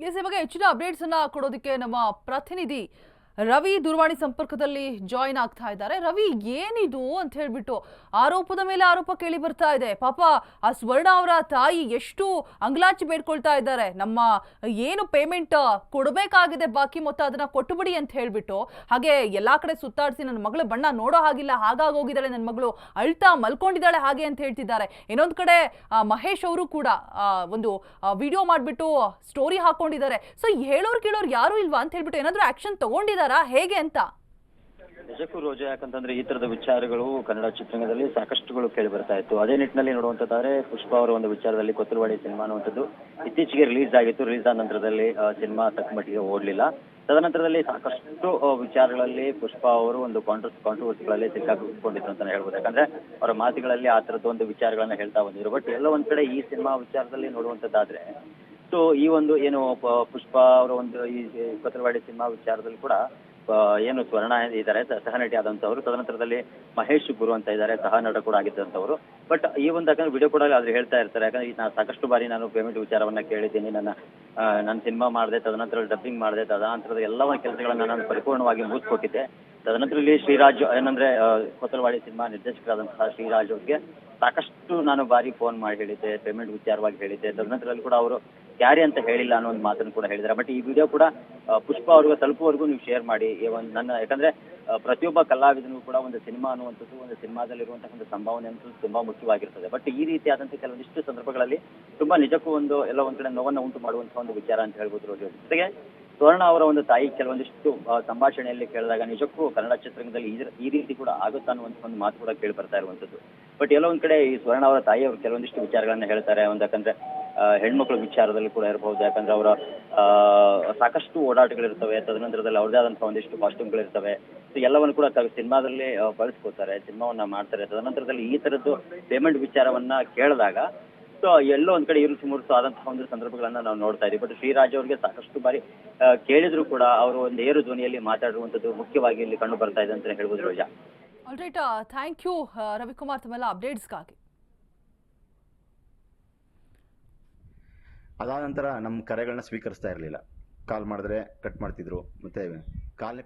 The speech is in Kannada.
ಈ ಬಗ್ಗೆ ಹೆಚ್ಚಿನ ಅಪ್ಡೇಟ್ಸ್ ಅನ್ನ ಕೊಡೋದಕ್ಕೆ ನಮ್ಮ ಪ್ರತಿನಿಧಿ ರವಿ ದೂರವಾಣಿ ಸಂಪರ್ಕದಲ್ಲಿ ಜಾಯಿನ್ ಆಗ್ತಾ ಇದ್ದಾರೆ. ರವಿ, ಏನಿದು ಅಂತ ಹೇಳ್ಬಿಟ್ಟು ಆರೋಪದ ಮೇಲೆ ಆರೋಪ ಕೇಳಿ ಬರ್ತಾ ಇದೆ. ಪಾಪ ಆ ಸ್ವರ್ಣ ಅವರ ತಾಯಿ ಎಷ್ಟು ಅಂಗ್ಲಾಚಿ ಬೇಡ್ಕೊಳ್ತಾ ಇದ್ದಾರೆ, ನಮ್ಮ ಏನು ಪೇಮೆಂಟ್ ಕೊಡಬೇಕಾಗಿದೆ ಬಾಕಿ ಮೊತ್ತ ಅದನ್ನ ಕೊಟ್ಟುಬಿಡಿ ಅಂತ ಹೇಳ್ಬಿಟ್ಟು. ಹಾಗೆ ಎಲ್ಲಾ ಕಡೆ ಸುತ್ತಾಡಿಸಿ ನನ್ನ ಮಗಳು ಬಣ್ಣ ನೋಡೋ ಹಾಗಿಲ್ಲ, ಹಾಗಾಗೋಗಿದ್ದಾಳೆ ನನ್ನ ಮಗಳು, ಅಳ್ತಾ ಮಲ್ಕೊಂಡಿದ್ದಾಳೆ ಹಾಗೆ ಅಂತ ಹೇಳ್ತಿದ್ದಾರೆ. ಇನ್ನೊಂದು ಕಡೆ ಮಹೇಶ್ ಅವರು ಕೂಡ ಒಂದು ವಿಡಿಯೋ ಮಾಡಿಬಿಟ್ಟು ಸ್ಟೋರಿ ಹಾಕೊಂಡಿದ್ದಾರೆ. ಸೊ ಹೇಳೋರು ಕೇಳೋರು ಯಾರು ಇಲ್ವಾ ಅಂತ ಹೇಳ್ಬಿಟ್ಟು ಏನಾದರೂ ಆಕ್ಷನ್ ತಗೊಂಡಿದ್ದಾರೆ ಹೇಗೆ ಅಂತ? ನಿಜಕ್ಕೂ ರೋಜಾ, ಯಾಕಂತಂದ್ರೆ ಈ ತರದ ವಿಚಾರಗಳು ಕನ್ನಡ ಚಿತ್ರರಂಗದಲ್ಲಿ ಸಾಕಷ್ಟುಗಳು ಕೇಳಿ ಬರ್ತಾ ಇತ್ತು. ಅದೇ ನಿಟ್ಟಿನಲ್ಲಿ ನೋಡುವಂತದ್ದಾದ್ರೆ ಪುಷ್ಪ ಅವರ ಒಂದು ವಿಚಾರದಲ್ಲಿ ಕೊತ್ತಲವಾಡಿ ಸಿನಿಮಾ ಅನ್ನುವಂಥದ್ದು ಇತ್ತೀಚೆಗೆ ರಿಲೀಸ್ ಆಗಿತ್ತು. ರಿಲೀಸ್ ಆದ ನಂತರದಲ್ಲಿ ಸಿನಿಮಾ ತಕ್ಕ ಮಟ್ಟಿಗೆ ಓಡ್ಲಿಲ್ಲ. ತದನಂತರದಲ್ಲಿ ಸಾಕಷ್ಟು ವಿಚಾರಗಳಲ್ಲಿ ಪುಷ್ಪ ಅವರು ಒಂದು ಕಾಂಟ್ರವರ್ಸಿಗಳಲ್ಲಿ ಸಿಕ್ಕಾಕೊಂಡಿದ್ರು ಅಂತಾನೆ ಹೇಳ್ಬೋದು. ಯಾಕಂದ್ರೆ ಅವರ ಮಾತುಗಳಲ್ಲಿ ಆ ತರದ ಒಂದು ವಿಚಾರಗಳನ್ನ ಹೇಳ್ತಾ ಬಂದಿದ್ರು. ಬಟ್ ಎಲ್ಲ ಒಂದ್ ಕಡೆ ಈ ಸಿನಿಮಾ ವಿಚಾರದಲ್ಲಿ ನೋಡುವಂತದ್ದಾದ್ರೆ ಸೊ ಈ ಒಂದು ಏನು ಪುಷ್ಪ ಅವರ ಒಂದು ಈ ಕೊತ್ತಲವಾಡಿ ಸಿನಿಮಾ ವಿಚಾರದಲ್ಲಿ ಕೂಡ ಏನು ಸ್ವರ್ಣ ಇದ್ದಾರೆ ಸಹ ನಟಿ ಆದಂತವರು, ತದನಂತರದಲ್ಲಿ ಮಹೇಶ್ ಗುರು ಅಂತ ಇದ್ದಾರೆ ಸಹ ನಟ ಕೂಡ ಆಗಿದ್ದಂಥವ್ರು. ಬಟ್ ಈ ಒಂದು ಯಾಕಂದ್ರೆ ವಿಡಿಯೋ ಕೂಡ ಆದ್ರೆ ಹೇಳ್ತಾ ಇರ್ತಾರೆ, ಯಾಕಂದ್ರೆ ನಾನು ಸಾಕಷ್ಟು ಬಾರಿ ನಾನು ಪೇಮೆಂಟ್ ವಿಚಾರವನ್ನ ಕೇಳಿದ್ದೀನಿ, ನಾನು ಸಿನಿಮಾ ಮಾಡಿದೆ, ತದನಂತರ ಡಬ್ಬಿಂಗ್ ಮಾಡಿದೆ, ತದನಂತರದ ಎಲ್ಲ ಕೆಲಸಗಳನ್ನ ನಾನು ಪರಿಪೂರ್ಣವಾಗಿ ಮುಗಿಸ್ಕೊಟ್ಟಿದ್ದೆ. ತದನಂತರದಲ್ಲಿ ಶ್ರೀರಾಜ್ ಏನಂದ್ರೆ ಕೊತ್ತಲವಾಡಿ ಸಿನಿಮಾ ನಿರ್ದೇಶಕರಾದಂತಹ ಶ್ರೀರಾಜ್ ಅವ್ರಿಗೆ ಸಾಕಷ್ಟು ನಾನು ಬಾರಿ ಫೋನ್ ಮಾಡಿ ಹೇಳಿದ್ದೆ, ಪೇಮೆಂಟ್ ವಿಚಾರವಾಗಿ ಹೇಳಿದ್ದೆ. ತದನಂತರದಲ್ಲಿ ಕೂಡ ಅವರು ಕ್ಯಾರಿ ಅಂತ ಹೇಳಿಲ್ಲ ಅನ್ನೋ ಒಂದು ಮಾತನ್ನು ಕೂಡ ಹೇಳಿದ್ದಾರೆ. ಬಟ್ ಈ ವಿಡಿಯೋ ಕೂಡ ಪುಷ್ಪ ಅವ್ರಿಗೆ ತಲುಪುವವರೆಗೂ ನೀವು ಶೇರ್ ಮಾಡಿ. ನನ್ನ ಯಾಕಂದ್ರೆ ಪ್ರತಿಯೊಬ್ಬ ಕಲಾವಿದನಿಗೂ ಕೂಡ ಒಂದು ಸಿನಿಮಾ ಅನ್ನುವಂಥದ್ದು, ಒಂದು ಸಿನಿಮಾದಲ್ಲಿರುವಂತಹ ಒಂದು ಸಂಭಾವನೆ ಅಂತೂ ತುಂಬಾ ಮುಖ್ಯವಾಗಿರ್ತದೆ. ಬಟ್ ಈ ರೀತಿಯಾದಂತಹ ಕೆಲವೊಂದಿಷ್ಟು ಸಂದರ್ಭಗಳಲ್ಲಿ ತುಂಬಾ ನಿಜಕ್ಕೂ ಎಲ್ಲ ಒಂದ್ ಕಡೆ ನೋವನ್ನ ಉಂಟು ಮಾಡುವಂತಹ ಒಂದು ವಿಚಾರ ಅಂತ ಹೇಳ್ಬೋದು. ಜೊತೆಗೆ ಸ್ವರ್ಣ ಅವರ ಒಂದು ತಾಯಿ ಕೆಲವೊಂದಿಷ್ಟು ಸಂಭಾಷಣೆಯಲ್ಲಿ ಕೇಳಿದಾಗ ನಿಜಕ್ಕೂ ಕನ್ನಡ ಚಿತ್ರರಂಗದಲ್ಲಿ ಈ ರೀತಿ ಕೂಡ ಆಗುತ್ತಾ ಅನ್ನುವಂಥ ಒಂದು ಮಾತು ಕೂಡ ಕೇಳಿ ಬರ್ತಾ ಇರುವಂತದ್ದು. ಬಟ್ ಎಲ್ಲ ಒಂದ್ ಕಡೆ ಈ ಸ್ವರ್ಣ ಅವರ ತಾಯಿ ಅವರು ಕೆಲವೊಂದಿಷ್ಟು ವಿಚಾರಗಳನ್ನ ಹೇಳ್ತಾರೆ. ಯಾಕಂದ್ರೆ ಹೆಣ್ಮಕ್ಳ ವಿಚಾರದಲ್ಲಿ ಕೂಡ ಇರಬಹುದು, ಯಾಕಂದ್ರೆ ಅವರ ಸಾಕಷ್ಟು ಓಡಾಟಗಳಿರ್ತವೆ, ತದನಂತರದಲ್ಲಿ ಅವ್ರದೇ ಆದಂತಹ ಒಂದಿಷ್ಟು ಕಾಸ್ಟ್ಯೂಮ್ಗಳಿರ್ತವೆ. ಎಲ್ಲವನ್ನು ಕೂಡ ಸಿನಿಮಾದಲ್ಲಿ ಬಳಸ್ಕೋತಾರೆ, ಸಿನಿಮಾವನ್ನ ಮಾಡ್ತಾರೆ. ತದನಂತರದಲ್ಲಿ ಈ ತರದ್ದು ಪೇಮೆಂಟ್ ವಿಚಾರವನ್ನ ಕೇಳಿದಾಗ ಸೊ ಎಲ್ಲೋ ಒಂದ್ ಕಡೆ ಇರುಸು ಮುರುಸು ಆದಂತಹ ಒಂದು ಸಂದರ್ಭಗಳನ್ನ ನಾವು ನೋಡ್ತಾ ಇದೀವಿ. ಬಟ್ ಶ್ರೀರಾಜ್ ಅವರಿಗೆ ಸಾಕಷ್ಟು ಬಾರಿ ಕೇಳಿದ್ರು ಕೂಡ ಅವರು ಒಂದು ಏರು ಧ್ವನಿಯಲ್ಲಿ ಮಾತಾಡುವಂಥದ್ದು ಮುಖ್ಯವಾಗಿ ಇಲ್ಲಿ ಕಂಡು ಬರ್ತಾ ಇದೆ ಅಂತ ಹೇಳ್ಬೋದು. ರೋಜಾ, ಆಲ್ರೈಟ್, ಥ್ಯಾಂಕ್ ಯು ರವಿಕುಮಾರ್ ತಮ್ಮೆಲ್ಲ ಅಪ್ಡೇಟ್ಸ್ಗಾಗಿ. ಅದಾದ ನಂತರ ನಮ್ಮ ಕರೆಗಳನ್ನ ಸ್ವೀಕರಿಸ್ತಾ ಇರಲಿಲ್ಲ. ಕಾಲ್ ಮಾಡಿದ್ರೆ ಕಟ್ ಮಾಡ್ತಿದ್ರು, ಮತ್ತೆ ಕಾಲ್